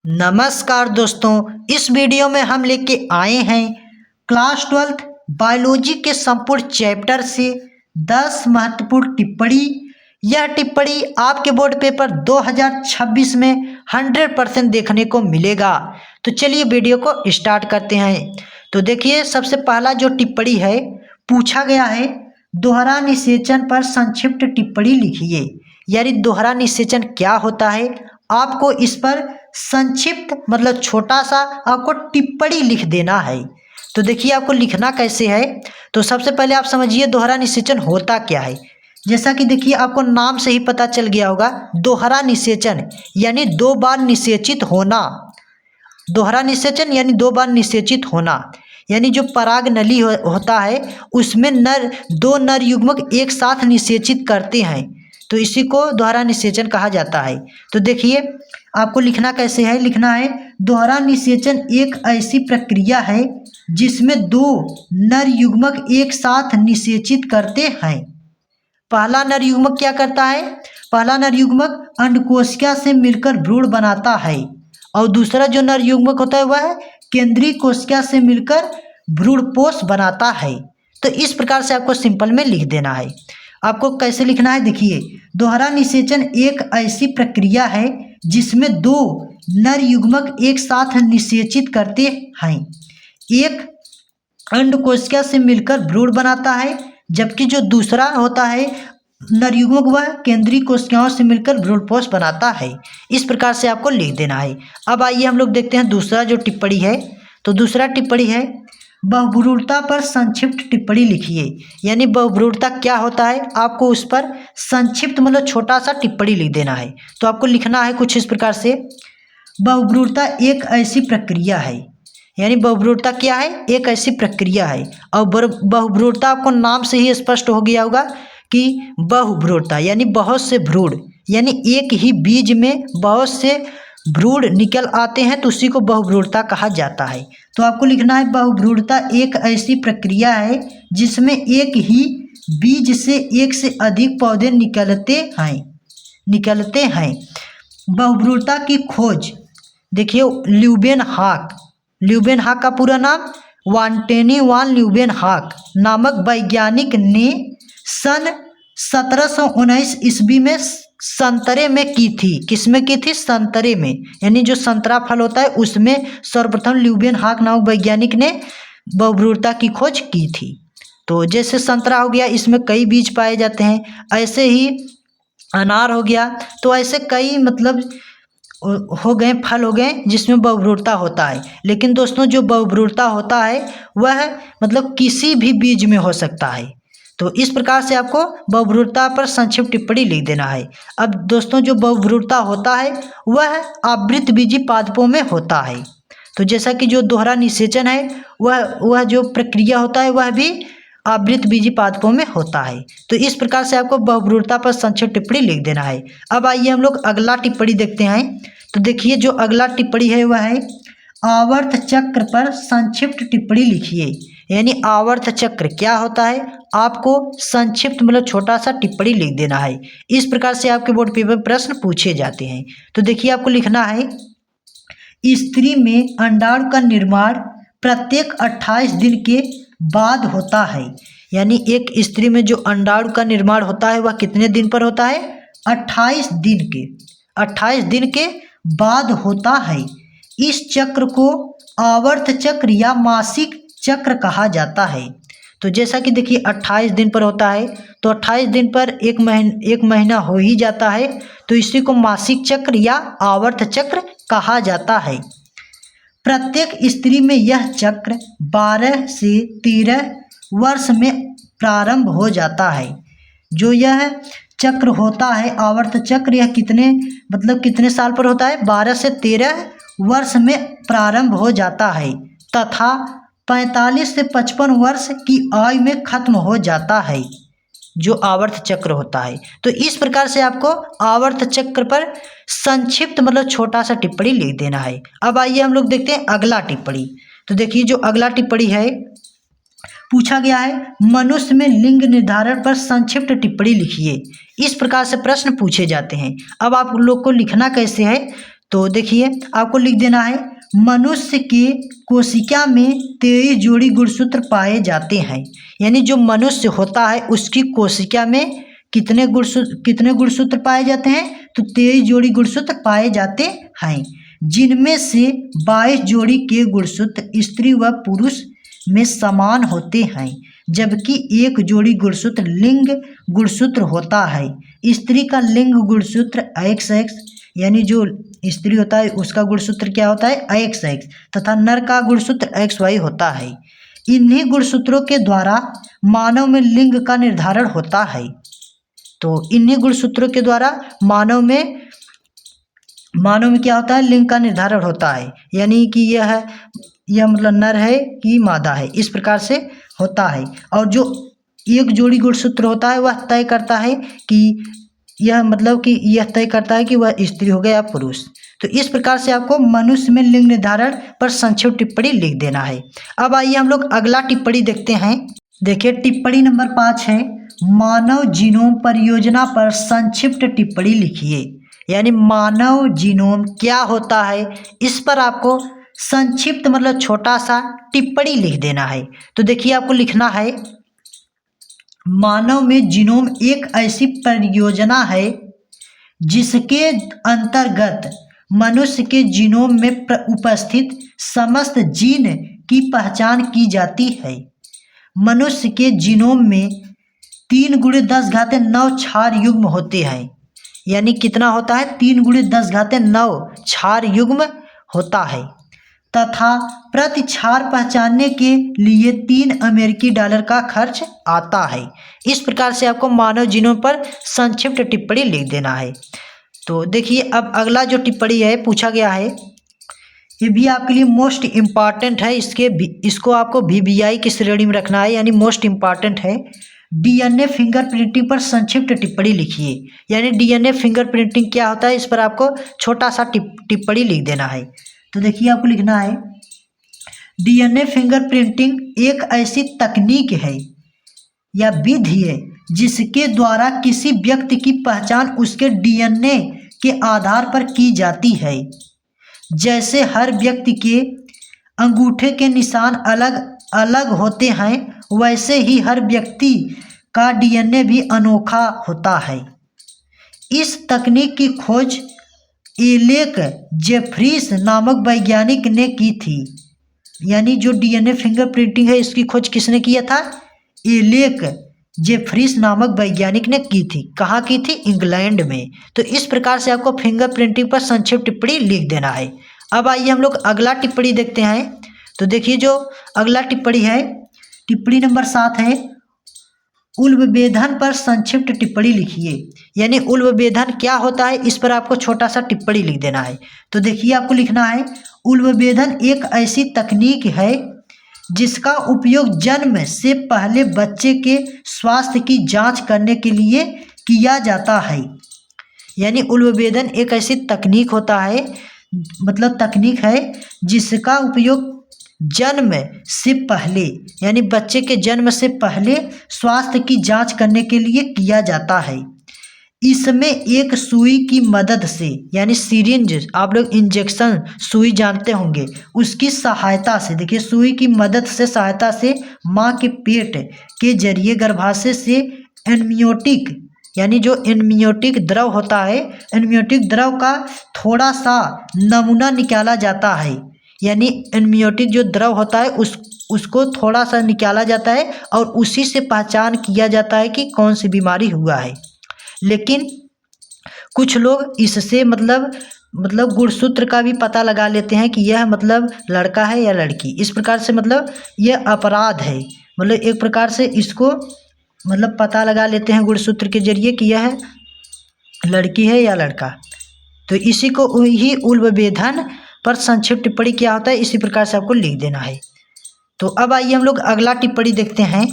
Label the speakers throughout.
Speaker 1: नमस्कार दोस्तों, इस वीडियो में हम लेके आए हैं क्लास 12 बायोलॉजी के संपूर्ण चैप्टर से 10 महत्वपूर्ण टिप्पणी। यह टिप्पणी आपके बोर्ड पेपर 2026 में 100% देखने को मिलेगा। तो चलिए वीडियो को स्टार्ट करते हैं। तो देखिए, सबसे पहला जो टिप्पणी है पूछा गया है, दोहरा निषेचन पर संक्षिप्त टिप्पणी लिखिए। यानी दोहरा निषेचन क्या होता है, आपको इस पर संक्षिप्त मतलब छोटा सा आपको टिप्पणी लिख देना है। तो देखिए आपको लिखना कैसे है। तो सबसे पहले आप समझिए दोहरा निषेचन होता क्या है। जैसा कि देखिए आपको नाम से ही पता चल गया होगा, दोहरा निषेचन यानी दो बार निषेचित होना। दोहरा निषेचन यानी दो बार निषेचित होना, यानी जो पराग नली होता है उसमें दो नर युग्मक एक साथ निषेचित करते हैं, तो इसी को दोहरा निषेचन कहा जाता है। तो देखिए आपको लिखना कैसे है, लिखना है दोहरा निषेचन एक ऐसी प्रक्रिया है जिसमें दो नर युग्मक एक साथ निषेचित करते हैं। पहला नर युग्मक क्या करता है, पहला नर युग्मक अंडकोशिका से मिलकर भ्रूण बनाता है और दूसरा जो नर युग्मक होता है वह केंद्रीय कोशिका से मिलकर भ्रूणपोष बनाता है। तो इस प्रकार से आपको सिंपल में लिख देना है। आपको कैसे लिखना है, देखिए दोहरा निषेचन एक ऐसी प्रक्रिया है जिसमें दो नर युग्मक एक साथ निषेचित करते हैं। एक अंडकोशिका से मिलकर भ्रूण बनाता है, जबकि जो दूसरा होता है नर युग्मक वह केंद्रीय कोशिकाओं से मिलकर भ्रूणपोष बनाता है। इस प्रकार से आपको लिख देना है। अब आइए हम लोग देखते हैं दूसरा जो टिप्पणी है। तो दूसरा टिप्पणी है बहुभ्रूणता पर संक्षिप्त टिप्पणी लिखिए। यानी बहुभ्रूणता क्या होता है, आपको उस पर संक्षिप्त मतलब छोटा सा टिप्पणी लिख देना है। तो आपको लिखना है कुछ इस प्रकार से, बहुभ्रूणता एक ऐसी प्रक्रिया है। यानी बहुभ्रूणता क्या है, एक ऐसी प्रक्रिया है। और बहुभ्रूणता आपको नाम से ही स्पष्ट हो गया होगा कि बहुभ्रूणता यानी बहुत से भ्रूण, यानी एक ही बीज में बहुत से भ्रूण निकल आते हैं, तो उसी को बहुभ्रूणता कहा जाता है। तो आपको लिखना है बहुभ्रूणता एक ऐसी प्रक्रिया है जिसमें एक ही बीज से एक से अधिक पौधे निकलते हैं। बहुभ्रूणता की खोज देखिए ल्यूवेनहॉक का पूरा नाम वांटेनी वान ल्यूवेनहॉक नामक वैज्ञानिक ने सन 1719 ईस्वी में संतरे में की थी। किसमें की थी, संतरे में, यानी जो संतरा फल होता है उसमें सर्वप्रथम ल्यूवेनहॉक नामक वैज्ञानिक ने बहुभ्रूणता की खोज की थी। तो जैसे संतरा हो गया, इसमें कई बीज पाए जाते हैं, ऐसे ही अनार हो गया, तो ऐसे कई मतलब हो गए फल हो गए जिसमें बहुभ्रूणता होता है। लेकिन दोस्तों जो बहुभ्रूणता होता है वह मतलब किसी भी बीज में हो सकता है। तो इस प्रकार से आपको बहुभ्रूणता पर संक्षिप्त टिप्पणी लिख देना है। अब दोस्तों जो बहुभ्रूणता होता है वह आवृतबीजी पादपों में होता है। तो जैसा कि जो दोहरा निषेचन है वह जो प्रक्रिया होता है वह भी आवृतबीजी पादपों में होता है। तो इस प्रकार से आपको बहुभ्रूणता पर संक्षिप्त टिप्पणी लिख देना है। अब आइए हम लोग अगला टिप्पणी देखते हैं। तो देखिए जो अगला टिप्पणी है वह है आवर्त चक्र पर संक्षिप्त टिप्पणी लिखिए। यानी आवर्त चक्र क्या होता है, आपको संक्षिप्त मतलब छोटा सा टिप्पणी लिख देना है। इस प्रकार से आपके बोर्ड पेपर प्रश्न पूछे जाते हैं। तो देखिए आपको लिखना है स्त्री में अंडाणु का निर्माण प्रत्येक 28 दिन के बाद होता है। यानी एक स्त्री में जो अंडाणु का निर्माण होता है वह कितने दिन पर होता है, 28 दिन के बाद होता है। इस चक्र को आवर्त चक्र या मासिक चक्र कहा जाता है। तो जैसा कि देखिए 28 दिन पर होता है, तो 28 दिन पर एक महीना हो ही जाता है, तो इसी को मासिक चक्र या आवर्त चक्र कहा जाता है। प्रत्येक स्त्री में यह चक्र 12 से 13 वर्ष में प्रारंभ हो जाता है। जो यह चक्र होता है आवर्त चक्र, यह कितने साल पर होता है, 12 से 13 वर्ष में प्रारंभ हो जाता है तथा 45 से 55 वर्ष की आयु में खत्म हो जाता है जो आवर्त चक्र होता है। तो इस प्रकार से आपको आवर्त चक्र पर संक्षिप्त मतलब छोटा सा टिप्पणी लिख देना है। अब आइए हम लोग देखते हैं अगला टिप्पणी। तो देखिए जो अगला टिप्पणी है पूछा गया है मनुष्य में लिंग निर्धारण पर संक्षिप्त टिप्पणी लिखिए। इस प्रकार से प्रश्न पूछे जाते हैं। अब आप लोग को लिखना कैसे है, तो देखिए आपको लिख देना है मनुष्य के कोशिका में 23 जोड़ी गुणसूत्र पाए जाते हैं। यानी जो मनुष्य होता है उसकी कोशिका में कितने गुणसूत्र पाए जाते हैं, तो 23 जोड़ी गुणसूत्र पाए जाते हैं, जिनमें से 22 जोड़ी के गुणसूत्र स्त्री व पुरुष में समान होते हैं, जबकि एक जोड़ी गुणसूत्र लिंग गुणसूत्र होता है। स्त्री का लिंग गुणसूत्र XX, यानी जो स्त्री होता है उसका गुणसूत्र क्या होता है XX, तथा नर का गुणसूत्र XY होता है। इन्हीं गुणसूत्रों के द्वारा मानव में लिंग का निर्धारण होता है। तो इन्हीं गुणसूत्रों के द्वारा मानव में क्या होता है, लिंग का निर्धारण होता है। यानी कि यह मतलब नर है कि मादा है, इस प्रकार से होता है। और जो एक जोड़ी गुणसूत्र होता है वह तय करता है कि यह तय करता है कि वह स्त्री हो गया या पुरुष। तो इस प्रकार से आपको मनुष्य में लिंग निर्धारण पर संक्षिप्त टिप्पणी लिख देना है। अब आइए हम लोग अगला टिप्पणी देखते हैं। देखिए टिप्पणी नंबर 5 है, मानव जीनोम परियोजना पर संक्षिप्त टिप्पणी लिखिए। यानी मानव जीनोम क्या होता है इस पर आपको संक्षिप्त मतलब छोटा सा टिप्पणी लिख देना है। तो देखिए आपको लिखना है, मानव में जीनोम एक ऐसी परियोजना है जिसके अंतर्गत मनुष्य के जीनोम में उपस्थित समस्त जीन की पहचान की जाती है। मनुष्य के जीनोम में 3 × 10⁹ क्षार युग्म होते हैं। यानी कितना होता है, 3 × 10⁹ क्षार युग्म होता है, तथा प्रति क्षार पहचानने के लिए $3 का खर्च आता है। इस प्रकार से आपको मानव जीनोम पर संक्षिप्त टिप्पणी लिख देना है। तो देखिए अब अगला जो टिप्पणी है पूछा गया है, ये भी आपके लिए मोस्ट इम्पॉर्टेंट है। इसको आपको VBI की श्रेणी में रखना है, यानी मोस्ट इम्पॉर्टेंट है। DNA फिंगरप्रिंटिंग पर संक्षिप्त टिप्पणी लिखिए। यानी DNA फिंगरप्रिंटिंग क्या होता है इस पर आपको छोटा सा टिप्पणी लिख देना है। तो देखिए आपको लिखना है, DNA फिंगरप्रिंटिंग एक ऐसी तकनीक है या विधि है जिसके द्वारा किसी व्यक्ति की पहचान उसके DNA के आधार पर की जाती है। जैसे हर व्यक्ति के अंगूठे के निशान अलग अलग होते हैं, वैसे ही हर व्यक्ति का DNA भी अनोखा होता है। इस तकनीक की खोज एलेक जेफरीस नामक वैज्ञानिक ने की थी। यानी जो DNA फिंगरप्रिंटिंग है इसकी खोज किसने किया था, एलेक जेफरीस नामक वैज्ञानिक ने की थी। कहाँ की थी, इंग्लैंड में। तो इस प्रकार से आपको फिंगरप्रिंटिंग पर संक्षिप्त टिप्पणी लिख देना है। अब आइए हम लोग अगला टिप्पणी देखते हैं। तो देखिए जो अगला टिप्पणी है, टिप्पणी नंबर 7 है, उल्बेधन पर संक्षिप्त टिप्पणी लिखिए। यानी उल्बेधन क्या होता है इस पर आपको छोटा सा टिप्पणी लिख देना है। तो देखिए आपको लिखना है, उल्बेधन एक ऐसी तकनीक है जिसका उपयोग जन्म से पहले बच्चे के स्वास्थ्य की जांच करने के लिए किया जाता है। यानी उल्बेधन एक ऐसी तकनीक होता है, मतलब तकनीक है जिसका उपयोग जन्म से पहले यानी बच्चे के जन्म से पहले स्वास्थ्य की जांच करने के लिए किया जाता है। इसमें एक सुई की मदद से, यानी सिरिंज, आप लोग इंजेक्शन सुई जानते होंगे, उसकी सहायता से, देखिए सुई की मदद से सहायता से माँ के पेट के जरिए गर्भाशय से एम्नियोटिक, यानी जो एम्नियोटिक द्रव होता है, एम्नियोटिक द्रव का थोड़ा सा नमूना निकाला जाता है। यानी एम्नियोटिक जो द्रव होता है उसको थोड़ा सा निकाला जाता है और उसी से पहचान किया जाता है कि कौन सी बीमारी हुआ है। लेकिन कुछ लोग इससे मतलब गुणसूत्र का भी पता लगा लेते हैं कि यह मतलब लड़का है या लड़की। इस प्रकार से मतलब यह अपराध है, मतलब एक प्रकार से इसको मतलब पता लगा लेते हैं गुणसूत्र के जरिए कि यह लड़की है या लड़का। तो इसी को ही उल्बेधन पर संक्षिप्त टिप्पणी क्या होता है इसी प्रकार से आपको लिख देना है। तो अब आइए हम लोग अगला टिप्पणी देखते हैं।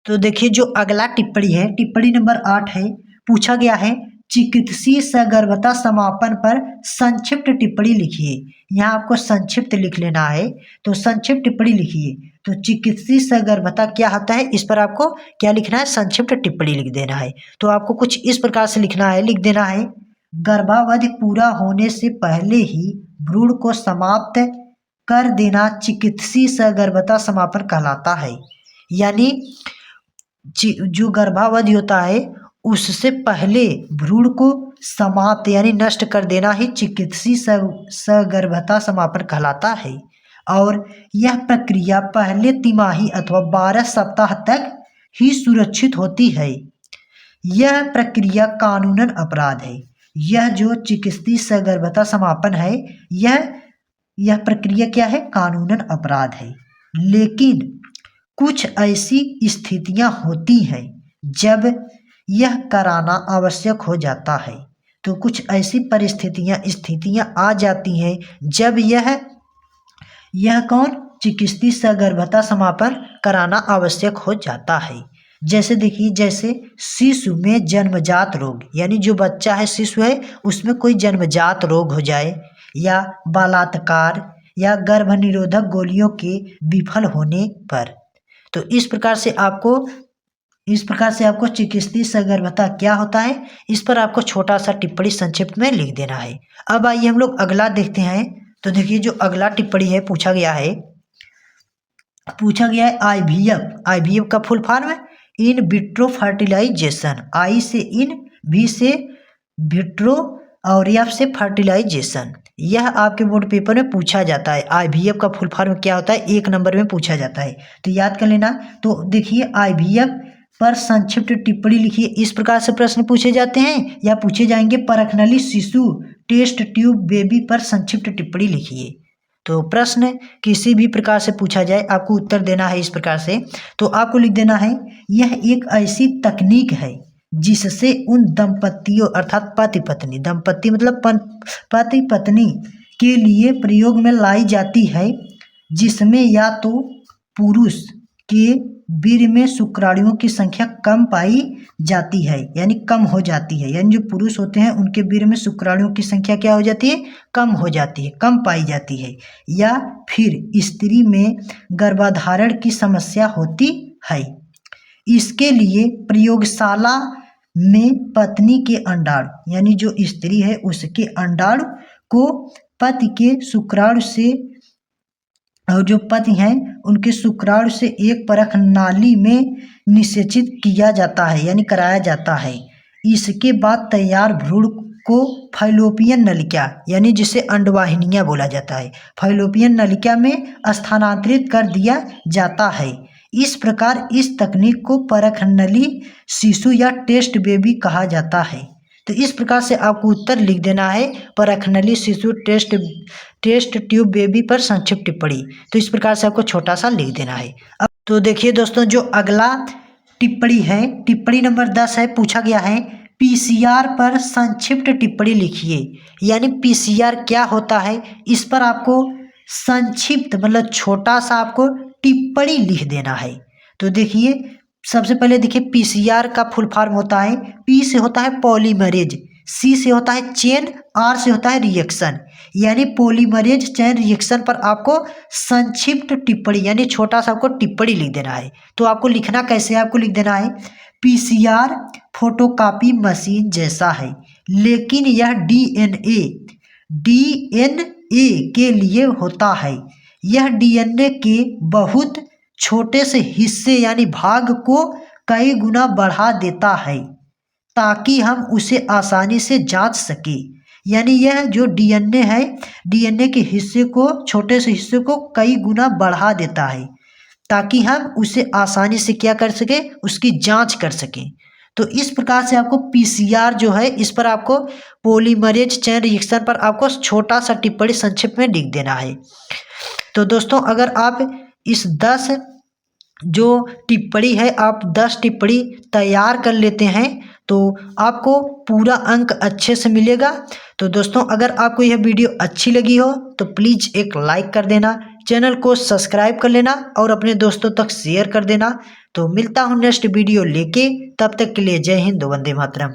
Speaker 1: तो देखिए जो अगला टिप्पणी है, टिप्पणी नंबर 8 है, पूछा गया है, चिकित्सीय सगर्भता समापन पर संक्षिप्त टिप्पणी लिखिए। यहाँ आपको संक्षिप्त लिख लेना है, तो संक्षिप्त टिप्पणी लिखिए। तो चिकित्सीय सगर्भता क्या होता है इस पर आपको क्या लिखना है, संक्षिप्त टिप्पणी लिख देना है। तो आपको कुछ इस प्रकार से लिखना है, लिख देना है, गर्भावधि पूरा होने से पहले ही भ्रूण को समाप्त कर देना चिकित्सीय सगर्भता समापन कहलाता है। यानी जो गर्भावधि होता है उससे पहले भ्रूण को समाप्त यानी नष्ट कर देना ही चिकित्सीय सगर्भता समापन कहलाता है। और यह प्रक्रिया पहले तिमाही अथवा 12 सप्ताह तक ही सुरक्षित होती है। यह प्रक्रिया कानूनन अपराध है। यह जो चिकित्सीय सगर्भता समापन है यह प्रक्रिया क्या है? कानूनन अपराध है। लेकिन कुछ ऐसी स्थितियां होती हैं जब यह कराना आवश्यक हो जाता है। तो कुछ ऐसी स्थितियां आ जाती हैं जब यह चिकित्सीय सगर्भता समापन कराना आवश्यक हो जाता है। जैसे देखिए, जैसे शिशु में जन्मजात रोग, यानी जो बच्चा है, शिशु है, उसमें कोई जन्मजात रोग हो जाए, या बलात्कार या गर्भ निरोधक गोलियों के विफल होने पर। तो इस प्रकार से आपको चिकित्सीय सगर्भता क्या होता है, इस पर आपको छोटा सा टिप्पणी संक्षिप्त में लिख देना है। अब आइए हम लोग अगला देखते हैं। तो देखिए, जो अगला टिप्पणी है पूछा गया है आईवीएफ का फुल फॉर्म है इन विट्रो फर्टिलाइजेशन। आई से इन, वी से विट्रो और एफ से फर्टिलाइजेशन। यह आपके बोर्ड पेपर में पूछा जाता है। आईवीएफ का फुल फॉर्म क्या होता है, 1 नंबर में पूछा जाता है, तो याद कर लेना। तो देखिए, आईवीएफ पर संक्षिप्त टिप्पणी लिखिए। इस प्रकार से प्रश्न पूछे जाते हैं या पूछे जाएंगे। परखनली शिशु टेस्ट ट्यूब बेबी पर संक्षिप्त टिप्पणी लिखिए। तो प्रश्न किसी भी प्रकार से पूछा जाए, आपको उत्तर देना है इस प्रकार से। तो आपको लिख देना है, यह एक ऐसी तकनीक है जिससे उन दंपतियों अर्थात पति पत्नी, दंपति मतलब पति पत्नी के लिए प्रयोग में लाई जाती है, जिसमें या तो पुरुष के वीर्य में शुक्राणुओं की संख्या कम पाई जाती है, यानी कम हो जाती है, यानी जो पुरुष होते हैं उनके वीर्य में शुक्राणुओं की संख्या क्या हो जाती है? कम हो जाती है, कम पाई जाती है। या फिर स्त्री में गर्भाधारण की समस्या होती है। इसके लिए प्रयोगशाला में पत्नी के अंडाणु, यानी जो स्त्री है उसके अंडाणु को पति के शुक्राणु से, और जो पति हैं उनके शुक्राणु से एक परख नाली में निषेचित किया जाता है, यानी कराया जाता है। इसके बाद तैयार भ्रूण को फैलोपियन नलिका, यानी जिसे अंडवाहिनियां बोला जाता है, फैलोपियन नलिका में स्थानांतरित कर दिया जाता है। इस प्रकार इस तकनीक को परखनली शिशु या टेस्ट बेबी कहा जाता है। तो इस प्रकार से आपको उत्तर लिख देना है, परखनली शिशु टेस्ट ट्यूब बेबी पर संक्षिप्त टिप्पणी। तो इस प्रकार से आपको छोटा सा लिख देना है। अब तो देखिए दोस्तों, जो अगला टिप्पणी है, टिप्पणी नंबर 10 है, पूछा गया है पीसीआर पर संक्षिप्त टिप्पणी लिखिए। यानी पीसीआर क्या होता है, इस पर आपको संक्षिप्त मतलब छोटा सा आपको टिप्पणी लिख देना है। तो देखिए, सबसे पहले देखिए, पीसीआर का फुल फॉर्म होता है, पी से होता है पॉलीमरेज, सी से होता है चेन, आर से होता है रिएक्शन। यानी पॉलीमरेज चेन रिएक्शन पर आपको संक्षिप्त टिप्पणी यानी छोटा सा आपको टिप्पणी लिख देना है। तो आपको लिखना कैसे है, आपको लिख देना है पीसीआर फोटोकॉपी मशीन जैसा है, लेकिन यह डीएनए के लिए होता है। यह डीएनए के बहुत छोटे से हिस्से यानी भाग को कई गुना बढ़ा देता है, ताकि हम उसे आसानी से जांच सके। यानी यह जो डीएनए है, डीएनए के हिस्से को, छोटे से हिस्से को कई गुना बढ़ा देता है, ताकि हम उसे आसानी से क्या कर सके, उसकी जांच कर सकें। तो इस प्रकार से आपको पीसीआर जो है, इस पर आपको पॉलीमरेज चेन रिएक्शन पर आपको छोटा सा टिप्पणी संक्षिप्त में लिख देना है। तो दोस्तों, अगर आप इस 10 जो टिप्पणी है, आप 10 टिप्पणी तैयार कर लेते हैं तो आपको पूरा अंक अच्छे से मिलेगा। तो दोस्तों, अगर आपको यह वीडियो अच्छी लगी हो तो प्लीज़ एक लाइक कर देना, चैनल को सब्सक्राइब कर लेना और अपने दोस्तों तक शेयर कर देना। तो मिलता हूँ नेक्स्ट वीडियो लेके, तब तक के लिए जय हिंद, वंदे मातरम।